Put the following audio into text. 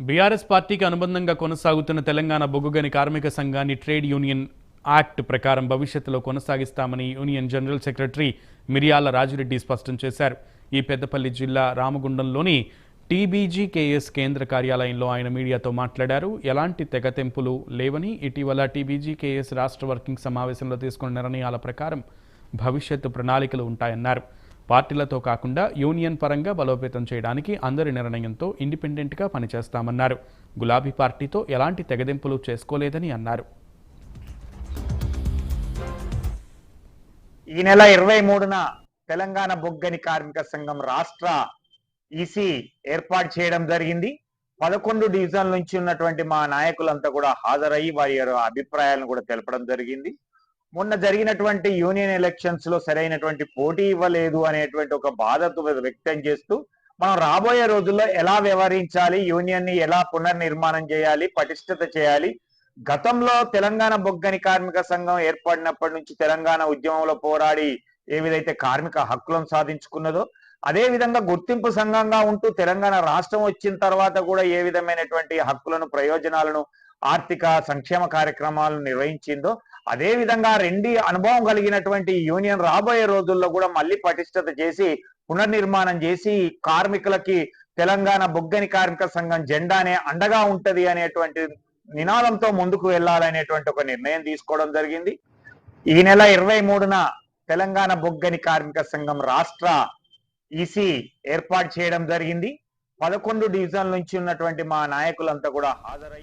BRS పార్టీకి అనుబంధంగా కొనసాగుతున్న తెలంగాణ బొగ్గుగని కార్మిక సంఘాన్ని ట్రేడ్ యూనియన్ యాక్ట్ ప్రకారం భవిష్యత్తులో కొనసాగిస్తామని యూనియన్ జనరల్ సెక్రటరీ మిర్యాల రాజిరెడ్డి స్పష్టం చేశారు. ఈ పెద్దపల్లి జిల్లా రామగుండంలోని టీబీజీకేఎస్ కేంద్ర కార్యాలయంలో ఆయన మీడియాతో మాట్లాడారు. ఎలాంటి తెగతెంపులు లేవని, ఇటీవల టీబీజీకేఎస్ రాష్ట్ర వర్కింగ్ సమావేశంలో తీసుకున్న నిర్ణయాల ప్రకారం భవిష్యత్తు ప్రణాళికలు ఉంటాయన్నారు. పార్టీలతో కాకుండా యూనియన్ పరంగా బలోపేతం చేయడానికి అందరి నిర్ణయంతో ఇండిపెండెంట్గా పనిచేస్తామన్నారు. గులాబీ పార్టీతో ఎలాంటి తెగదెంపులు చేసుకోలేదని అన్నారు. ఈ నెల 23న తెలంగాణ బొగ్గని కార్మిక సంఘం రాష్ట్ర ఈసీ ఏర్పాటు చేయడం జరిగింది. 11 డివిజన్ల నుంచి ఉన్నటువంటి మా నాయకులంతా కూడా హాజరయ్యి వారి అభిప్రాయాలను కూడా తెలపడం జరిగింది. మొన్న జరిగినటువంటి యూనియన్ ఎలక్షన్స్ లో సరైనటువంటి పోటీ ఇవ్వలేదు అనేటువంటి ఒక బాధతో వ్యక్తం చేస్తూ మనం రాబోయే రోజుల్లో ఎలా వ్యవహరించాలి, యూనియన్ ని ఎలా పునర్నిర్మాణం చేయాలి, పటిష్టత చేయాలి, గతంలో తెలంగాణ బొగ్గని కార్మిక సంఘం ఏర్పడినప్పటి నుంచి తెలంగాణ ఉద్యమంలో పోరాడి ఏ విధైతే కార్మిక హక్కులను సాధించుకున్నదో అదే విధంగా గుర్తింపు సంఘంగా ఉంటూ తెలంగాణ రాష్ట్రం వచ్చిన తర్వాత కూడా ఏ విధమైనటువంటి హక్కులను, ప్రయోజనాలను, ఆర్థిక సంక్షేమ కార్యక్రమాలను నిర్వహించిందో అదే విధంగా రెండి అనుభవం కలిగినటువంటి యూనియన్ రాబోయే రోజుల్లో కూడా మళ్ళీ పటిష్టత చేసి పునర్నిర్మాణం చేసి కార్మికులకి తెలంగాణ బొగ్గని కార్మిక సంఘం జెండానే అండగా ఉంటది అనేటువంటి నినాదంతో ముందుకు వెళ్ళాలనేటువంటి ఒక నిర్ణయం తీసుకోవడం జరిగింది. ఈ నెల 23న తెలంగాణ బొగ్గని కార్మిక సంఘం రాష్ట్ర ఈసీ ఏర్పాటు చేయడం జరిగింది. 11 డివిజన్ల నుంచి ఉన్నటువంటి మా నాయకులంతా కూడా హాజరయ్యి